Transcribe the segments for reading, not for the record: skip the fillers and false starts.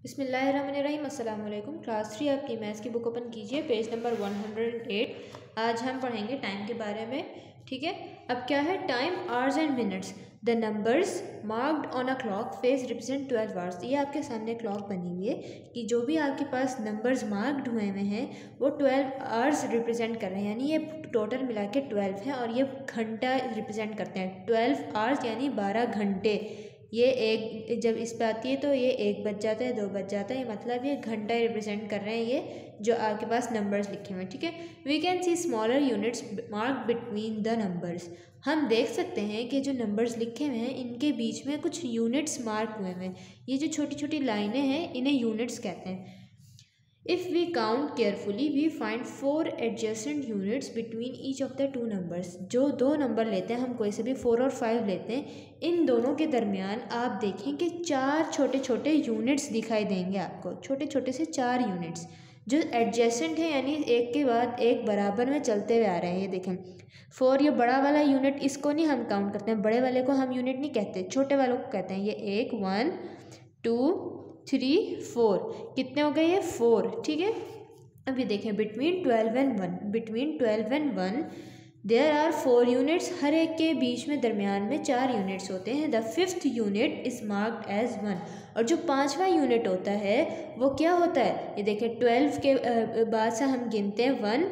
बिस्मिल्लाहिर्रहमानिर्रहीम। अस्सलाम वालेकुम। क्लास 3 आपकी मैथ्स की बुक ओपन कीजिए, पेज नंबर 108। आज हम पढ़ेंगे टाइम के बारे में। ठीक है, अब क्या है time, hours and minutes. The numbers marked on a clock face represent 12 hours. ये आपके सामने क्लॉक बनी हुई है कि जो भी आपके पास नंबर्स मार्क्ड हुए हैं वो 12 आवर्स रिप्रेजेंट कर रहे हैं, यानी ये टोटल मिला के 12 हैं और ये घंटा रिप्रेजेंट करते हैं। 12 आवर्स यानी 12 घंटे। ये एक जब इस पे आती है तो ये 1 बज जाता है, 2 बज जाता है, मतलब ये घंटा रिप्रेजेंट कर रहे हैं ये जो आपके पास नंबर्स लिखे हुए हैं। ठीक है, we can see smaller units mark between the numbers. हम देख सकते हैं कि जो नंबर्स लिखे हुए हैं इनके बीच में कुछ यूनिट्स मार्क हुए हैं। ये जो छोटी छोटी लाइनें हैं इन्हें यूनिट्स कहते हैं। If we count carefully, we find 4 adjacent units between each of the two numbers. जो दो नंबर लेते हैं, हम कोई से भी 4 और 5 लेते हैं, इन दोनों के दरमियान आप देखें कि 4 छोटे छोटे यूनिट्स दिखाई देंगे आपको, छोटे छोटे से 4 यूनिट्स जो एडजेसेंट है, यानी एक के बाद एक बराबर में चलते हुए आ रहे हैं। ये देखें 4, ये बड़ा वाला यूनिट, इसको नहीं हम काउंट करते हैं, बड़े वाले को हम यूनिट नहीं कहते, छोटे वालों को कहते हैं। ये 1 1 2 3 4, कितने हो गए ये 4। ठीक है, अब ये देखें between 12 and 1, between 12 and 1 there are 4 units. हर एक के बीच में दरमियान में 4 यूनिट्स होते हैं। The 5th unit is marked as 1, और जो 5वां यूनिट होता है वो क्या होता है, ये देखें 12 के बाद से हम गिनते हैं 1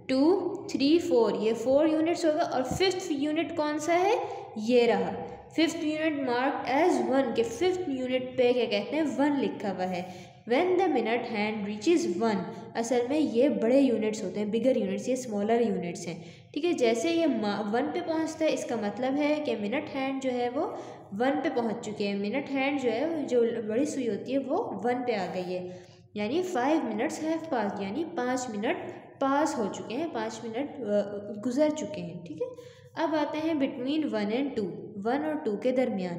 2 3 4, ये 4 यूनिट्स होगा। और 5th यूनिट कौन सा है, ये रहा 5th यूनिट मार्क्ड एज 1 के 5th यूनिट पे क्या कहते हैं 1 लिखा हुआ है। When the minute hand reaches 1, असल में ये बड़े यूनिट्स होते हैं, बिगर यूनिट्स, ये स्मॉलर यूनिट्स हैं। ठीक है, जैसे ये 1 पे पहुंचता है इसका मतलब है कि मिनट हैंड जो है वो 1 पे पहुंच चुके हैं। मिनट हैंड जो है, जो बड़ी सुई होती है, वो 1 पे आ गई है, यानी 5 मिनट्स हैव पास, यानी 5 मिनट पास हो चुके हैं, 5 मिनट गुजर चुके हैं। ठीक है, अब आते हैं बिटवीन 1 एंड 2, 1 और 2 के दरमियान।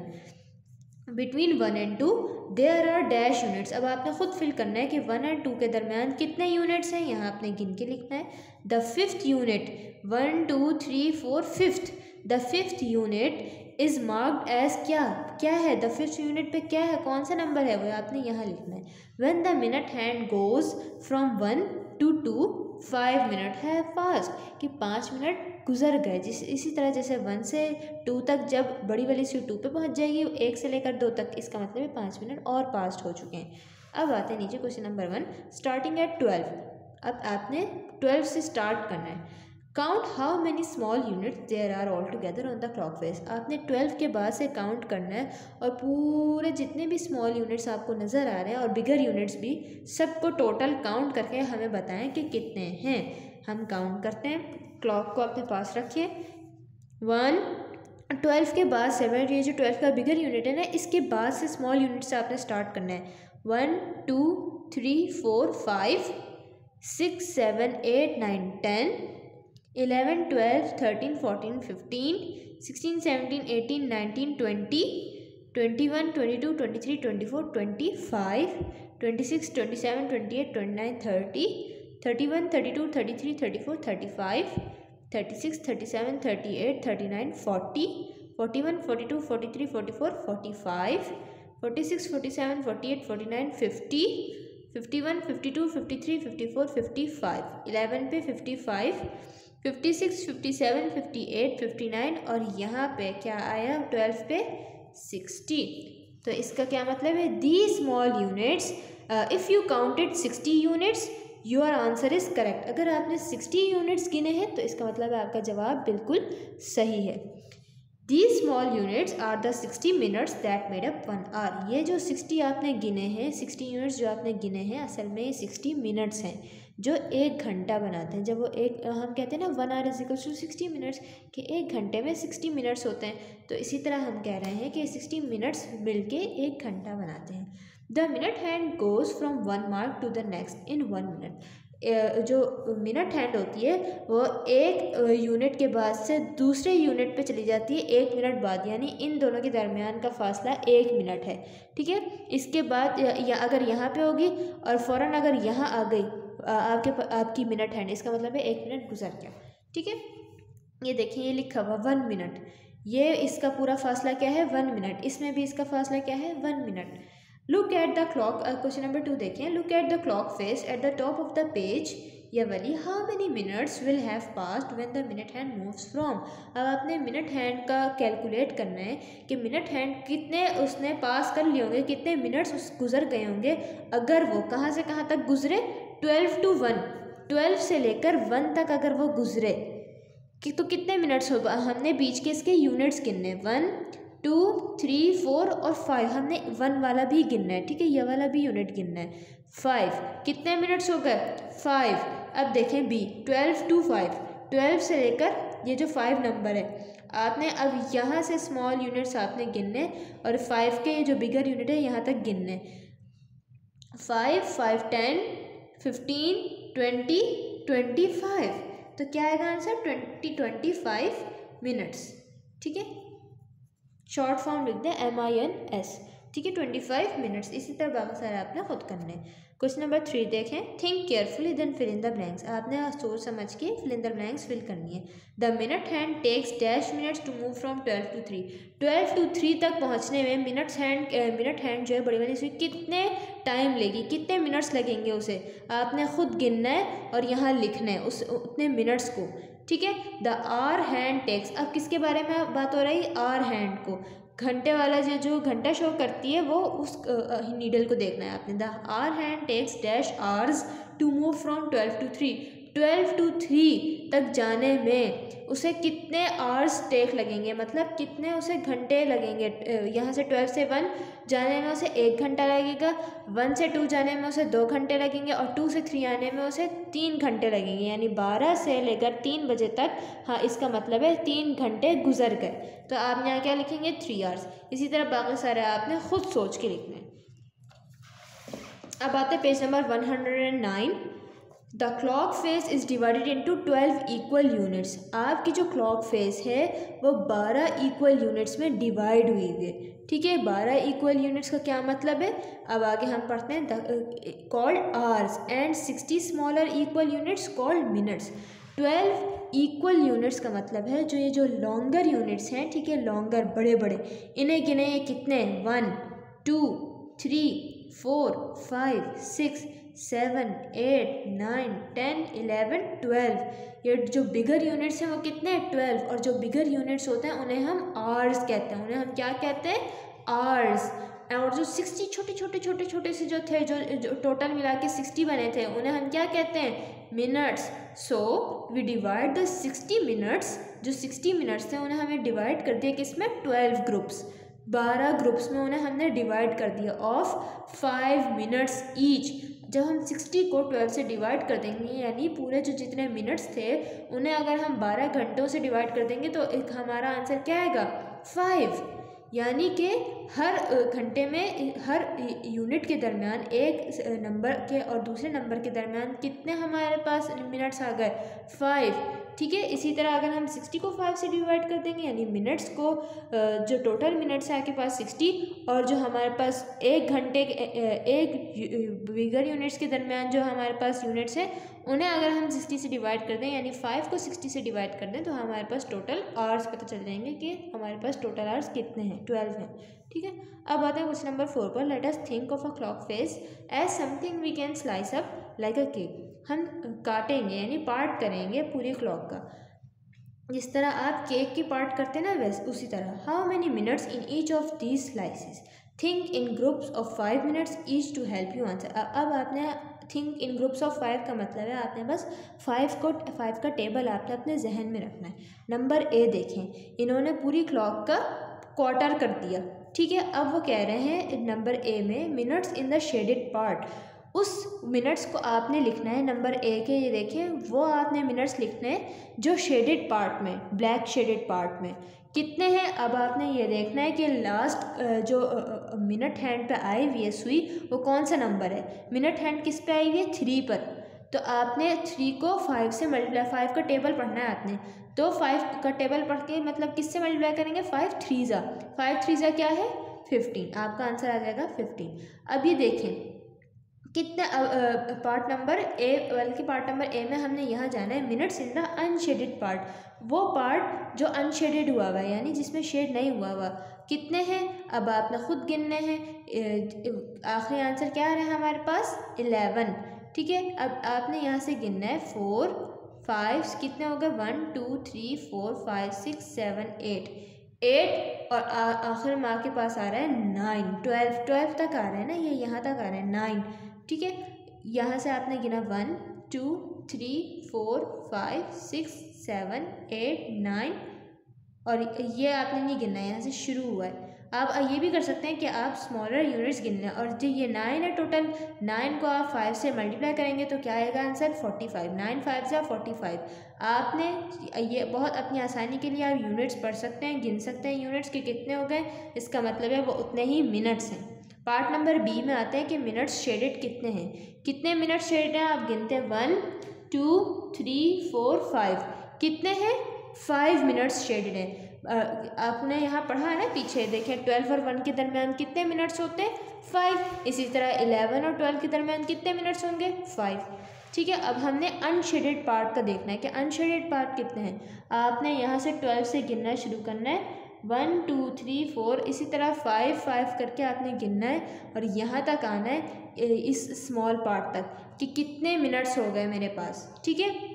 Between 1 and 2 there are dash units. अब आपने खुद फिल करना है कि 1 एंड 2 के दरमियान कितने यूनिट्स हैं, यहाँ आपने गिन के लिखना है। The 5th unit, 1 2 3 4 5th, the 5th unit is marked as क्या है, द 5th यूनिट पे क्या है, कौन सा नंबर है, वो आपने यहाँ लिखना है। When the minute hand goes from 1 to 2 5 minute है पास्ट, कि 5 मिनट गुजर गए। इसी तरह जैसे 1 से 2 तक जब बड़ी वाली सी 2 पे पहुंच जाएगी, 1 से लेकर 2 तक, इसका मतलब है 5 मिनट और पास्ट हो चुके हैं। अब आते हैं नीचे क्वेश्चन नंबर 1, स्टार्टिंग एट 12। अब आपने 12 से स्टार्ट करना है। Count how many small units there are all together on the clock face. आपने 12 के बाद से काउंट करना है और पूरे जितने भी स्मॉल यूनिट्स आपको नज़र आ रहे हैं और बिगर यूनिट्स भी, सबको टोटल काउंट करके हमें बताएं कि कितने हैं। हम काउंट करते हैं, क्लॉक को अपने पास रखिए। 1 12 के बाद 7, ये जो 12 का बिगर यूनिट है ना, इसके बाद से स्मॉल यूनिट से आपने स्टार्ट करना है। 1 2 3 4 5 6 7 8 9 10 11 12 13 14 15 16 17 18 19 20 21 22 23 24 25 26 27 28 29 30 31 32 33 34 35 36 37 38 39 40 41 42 43 44 45 46 47 48 49 50 51 52 53 54 55, 11 पे 55 56 57 58 59, और यहाँ पे क्या आया 12 पे 60। तो इसका क्या मतलब है, the small units, if you counted 60 units your answer is correct. अगर आपने 60 यूनिट्स गिने हैं तो इसका मतलब है आपका जवाब बिल्कुल सही है। These small units are the 60 minutes that made up 1 hour। ये जो 60 आपने गिने हैं, 60 यूनिट्स जो आपने गिने हैं, असल में ये 60 मिनट्स हैं जो 1 घंटा बनाते हैं। जब वो हम कहते हैं ना 1 hour = 60 मिनट्स, कि 1 घंटे में 60 मिनट्स होते हैं, तो इसी तरह हम कह रहे हैं कि 60 मिनट्स मिलके 1 घंटा बनाते हैं। The minute hand goes from 1 mark to the next in 1 minute. जो मिनट हैंड होती है वो एक यूनिट के बाद से दूसरे यूनिट पे चली जाती है 1 मिनट बाद, यानी इन दोनों के दरमियान का फासला 1 मिनट है। ठीक है, इसके बाद या अगर यहाँ पे होगी और फ़ौरन अगर यहाँ आ गई आपकी मिनट हैंड, इसका मतलब है 1 मिनट गुजर गया। ठीक है, ये देखिए ये लिखा हुआ 1 मिनट, ये इसका पूरा फासला क्या है 1 मिनट, इसमें भी इसका फासला क्या है 1 minute. Look at the clock, question number 2 देखें। Look at the clock face at the top of the page या वाली, how many minutes will have passed when the minute hand moves from. अब आपने मिनट हैंड का calculate करना है कि minute hand कितने उसने पास कर लिए होंगे, कितने मिनट्स उस गुजर गए होंगे अगर वो कहाँ से कहाँ तक गुजरे, 12 to 1, 12 से लेकर 1 तक अगर वो गुजरे कि तो कितने मिनट्स होगा। हमने बीच के इसके यूनिट्स गिनने, 1 2 3 4 और 5, हमने 1 वाला भी गिनना है, ठीक है, ये वाला भी यूनिट गिनना है। 5 कितने मिनट्स हो गए, 5। अब देखें बी, 12 to 5, 12 से लेकर ये जो 5 नंबर है आपने अब यहाँ से स्मॉल यूनिट्स आपने गिनने और 5 के जो बिगर यूनिट है यहाँ तक गिनने। 5 5 10 15 20 25, तो क्या आएगा आंसर, 25 मिनट्स, ठीक है। शॉर्ट फॉर्म लिख दें MINS, ठीक है, 25 मिनट्स। इसी तरह बाकी सारे आपने खुद करने। क्वेश्चन नंबर 3 देखें। Think carefully then fill in the blanks, आपने सोच समझ के fill in the blanks fill करनी है। The minute hand takes dash minutes to move from 12 to 3, 12 to 3 तक पहुंचने में मिनट हैंड जो है बड़ी वाली सुई कितने टाइम लेगी, कितने मिनट्स लगेंगे उसे आपने खुद गिनना है और यहाँ लिखना है उस उतने मिनट्स को, ठीक है। द आर हैंड टेक्स, अब किसके बारे में बात हो रही है, आर हैंड को, घंटे वाला जो घंटा शो करती है वो उस नीडल को देखना है आपने। The hour hand takes dash hours to move from 12 to 3, 12 to 3 तक जाने में उसे कितने आवर्स टेक लगेंगे, मतलब कितने उसे घंटे लगेंगे। यहाँ से 12 से 1 जाने में उसे 1 घंटा लगेगा, 1 से 2 जाने में उसे 2 घंटे लगेंगे और 2 से 3 आने में उसे 3 घंटे लगेंगे, यानी 12 से लेकर 3 बजे तक। हाँ, इसका मतलब है 3 घंटे गुजर गए, तो आप यहाँ क्या लिखेंगे, 3 आवर्स। इसी तरह बाकी सारे आपने खुद सोच के लिखना है। अब आते हैं page number 109। The clock face is divided into 12 equal units, आपकी जो क्लॉक फेस है वो 12 इक्वल यूनिट्स में डिवाइड हुई हुई है, ठीक है। 12 इक्वल यूनिट्स का क्या मतलब है, अब आगे हम पढ़ते हैं। Called hours and 60 smaller equal units called minutes. 12 equal units का मतलब है जो ये जो लॉन्गर यूनिट्स हैं, ठीक है, लॉन्गर बड़े बड़े, इन्हें गिने कितने, 1 2 3 4 5 6 7 8 9 10 11 12। ये जो बिगर यूनिट्स हैं वो कितने हैं, 12, और जो बिगर यूनिट्स होते हैं उन्हें हम आवर्स कहते हैं, उन्हें हम क्या कहते हैं, आवर्स। और जो 60 छोटे से जो थे, जो टोटल मिला के 60 बने थे, उन्हें हम क्या कहते हैं, minutes. So we divide the 60 minutes, जो 60 मिनट्स थे उन्हें हमें डिवाइड कर दिया किसमें, 12 ग्रुप्स, 12 ग्रुप्स में उन्हें हमने डिवाइड कर दिया ऑफ 5 मिनट्स ईच। जब हम 60 को 12 से डिवाइड कर देंगे, यानी पूरे जो जितने मिनट्स थे उन्हें अगर हम 12 घंटों से डिवाइड कर देंगे तो एक हमारा आंसर क्या आएगा, 5। यानी कि हर घंटे में हर यूनिट के दरमियान एक नंबर के और दूसरे नंबर के दरमियान कितने हमारे पास मिनट्स आ गए, 5, ठीक है। इसी तरह अगर हम 60 को 5 से डिवाइड कर देंगे, यानी मिनट्स को जो टोटल मिनट्स है आपके पास 60, और जो हमारे पास एक घंटे एक बिगर यूनिट्स के दरमियान जो हमारे पास यूनिट्स हैं उन्हें अगर हम 60 से डिवाइड कर दें, यानी 5 को 60 से डिवाइड कर दें, तो हमारे पास टोटल आवर्स पता चल जाएंगे कि हमारे पास टोटल आवर्स कितने हैं, 12 हैं, ठीक है। अब आते हैं क्वेश्चन नंबर 4 पर। Let us think of a clock face as something we can slice up like a cake. हम काटेंगे यानी पार्ट करेंगे पूरी क्लॉक का, जिस तरह आप केक की पार्ट करते हैं ना, वैसे उसी तरह। How many minutes in each of these slices, think in groups of 5 minutes each to help you answer. अब आपने थिंक इन ग्रुप्स ऑफ 5 का मतलब है आपने बस 5 का टेबल आपने अपने जहन में रखना है। नंबर ए देखें, इन्होंने पूरी क्लॉक का क्वार्टर कर दिया, ठीक है। अब वो कह रहे हैं नंबर ए में minutes in the shaded part, उस मिनट्स को आपने लिखना है। नंबर ए के ये देखें, वो आपने मिनट्स लिखने हैं जो शेडेड पार्ट में, ब्लैक शेडेड पार्ट में कितने हैं। अब आपने ये देखना है कि लास्ट जो मिनट हैंड पे आई हुई है सुई, वो कौन सा नंबर है। मिनट हैंड किस पे आई हुई है, 3 पर, तो आपने 3 को 5 से मल्टीप्लाई, 5 का टेबल पढ़ना है आपने, तो 5 का टेबल पढ़ के मतलब किससे मल्टीप्लाई करेंगे, 5 3 जा क्या है, 15। आपका आंसर आ जाएगा 15। अब ये देखें कितने पार्ट नंबर ए, बल्कि पार्ट नंबर ए में हमने यहाँ जाना है minutes in the unshielded part, वो पार्ट जो अनशेडेड हुआ हुआ है यानी जिसमें शेड नहीं हुआ हुआ, कितने हैं अब आपने खुद गिनने हैं। आखिरी आंसर क्या आ रहा है हमारे पास 11, ठीक है। अब आपने यहाँ से गिनना है 4 5, कितने हो गए 1 2 3 4 5 6 7 8 और आखिर में आपके पास आ रहा है 9 12 तक आ रहा है ना, ये यहाँ तक आ रहा है 9, ठीक है। यहाँ से आपने गिना 1 2 3 4 5 6 7 8 9 और ये आपने नहीं गिनना है, यहाँ से शुरू हुआ है। आप ये भी कर सकते हैं कि आप स्मॉलर यूनिट्स गिन लें और जो ये 9 है टोटल, 9 को आप 5 से मल्टीप्लाई करेंगे तो क्या आएगा आंसर 45, 9 5 से 45। आपने ये बहुत अपनी आसानी के लिए आप यूनिट्स पढ़ सकते हैं, गिन सकते हैं यूनिट्स के कितने हो गए, इसका मतलब है वो उतने ही मिनट्स हैं। पार्ट नंबर बी में आते हैं कि मिनट्स शेडेड कितने हैं, कितने मिनट्स शेडेड हैं आप गिनते हैं 1 2 3 4 5, कितने हैं 5 मिनट्स शेडेड हैं। आपने यहाँ पढ़ा है ना पीछे, देखें 12 और 1 के दरमियान कितने मिनट्स होते हैं 5, इसी तरह 11 और 12 के दरमियान कितने मिनट्स होंगे 5, ठीक है। अब हमने अनशेडेड पार्ट का देखना है कि अनशेडेड पार्ट कितने हैं। आपने यहाँ से 12 से गिनना शुरू करना है 1 2 3 4, इसी तरह 5 5 करके आपने गिनना है और यहाँ तक आना है इस स्मॉल पार्ट तक कि कितने मिनट्स हो गए मेरे पास, ठीक है।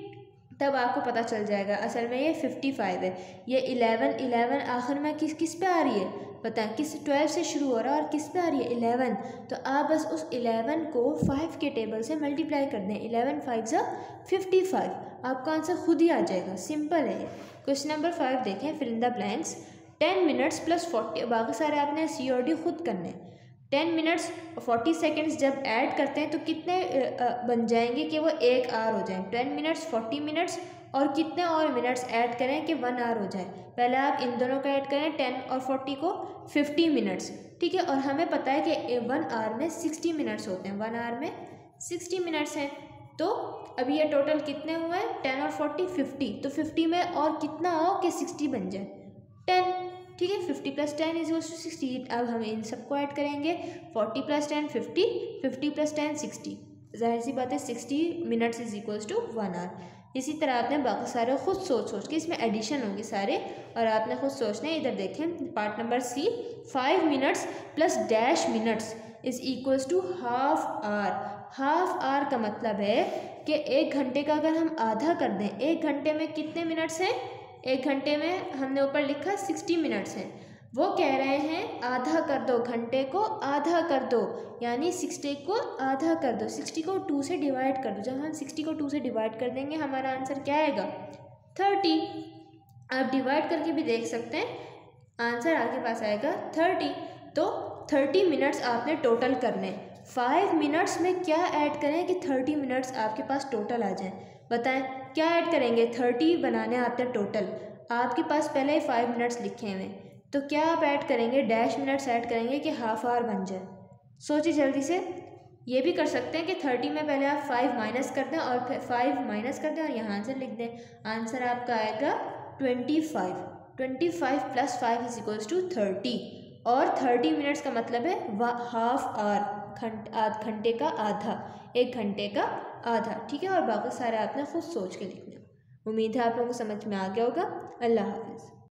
तब आपको पता चल जाएगा असल में ये 55 है, ये 11 आखिर में किस पे आ रही है पता है, किस 12 से शुरू हो रहा है और किस पे आ रही है 11, तो आप बस उस 11 को 5 के टेबल से मल्टीप्लाई कर दें, 11 5 ज़ा 55, आपका आंसर खुद ही आ जाएगा, सिंपल है। क्वेश्चन नंबर 5 देखें, fill in the blanks 10 minutes plus 40, बाकी सारे आपने सी और डी खुद करने हैं। 10 मिनट्स 40 सेकेंड्स जब ऐड करते हैं तो कितने बन जाएंगे कि वो 1 आवर हो जाए। 10 मिनट्स 40 मिनट्स और कितने और मिनट्स ऐड करें कि 1 आवर हो जाए। पहले आप इन दोनों का ऐड करें 10 और 40 को 50 मिनट्स, ठीक है। और हमें पता है कि 1 आवर में 60 मिनट्स होते हैं, 1 आवर में 60 मिनट्स हैं। तो अभी ये टोटल कितने हुए हैं 10 और 40 50, तो 50 में और कितना हो कि 60 बन जाए 10, ठीक है। 50 + 10 = 60। अब हम इन सबको ऐड करेंगे 40 + 10 50, 50 + 10 60, जाहिर सी बात है 60 मिनट्स = 1 आवर। इसी तरह आपने बाकी सारे खुद सोच के इसमें एडिशन होंगे सारे और आपने खुद सोचना है। इधर देखें part number C, 5 minutes plus dash minutes = half hour. Half hour का मतलब है कि 1 घंटे का अगर हम आधा कर दें, 1 घंटे में कितने मिनट्स हैं, 1 घंटे में हमने ऊपर लिखा 60 मिनट्स हैं, वो कह रहे हैं आधा कर दो, घंटे को आधा कर दो, यानी 60 को आधा कर दो, 60 को 2 से डिवाइड कर दो। जब हम 60 को 2 से डिवाइड कर देंगे हमारा आंसर क्या आएगा 30। आप डिवाइड करके भी देख सकते हैं, आंसर आपके पास आएगा 30। तो 30 मिनट्स आपने टोटल करने, 5 मिनट्स में क्या ऐड करें कि 30 मिनट्स आपके पास टोटल आ जाएं, बताएं क्या ऐड करेंगे। 30 बनाने आते हैं टोटल, आपके पास पहले ही 5 मिनट्स लिखे हुए, तो क्या आप ऐड करेंगे डैश मिनट्स ऐड करेंगे कि हाफ आवर बन जाए। सोचिए जल्दी से। ये भी कर सकते हैं कि 30 में पहले आप 5 माइनस कर दें और फिर 5 माइनस कर दें और यहाँ आंसर लिख दें। आंसर आपका आएगा 25। 25 + 5 = 30 और 30 मिनट्स का मतलब है हाफ आवर, घंटे का आधा, 1 घंटे का आधा, ठीक है। और बाकी सारे आपने खुद सोच के लिखना। उम्मीद है आप लोगों को समझ में आ गया होगा। अल्लाह हाफिज़।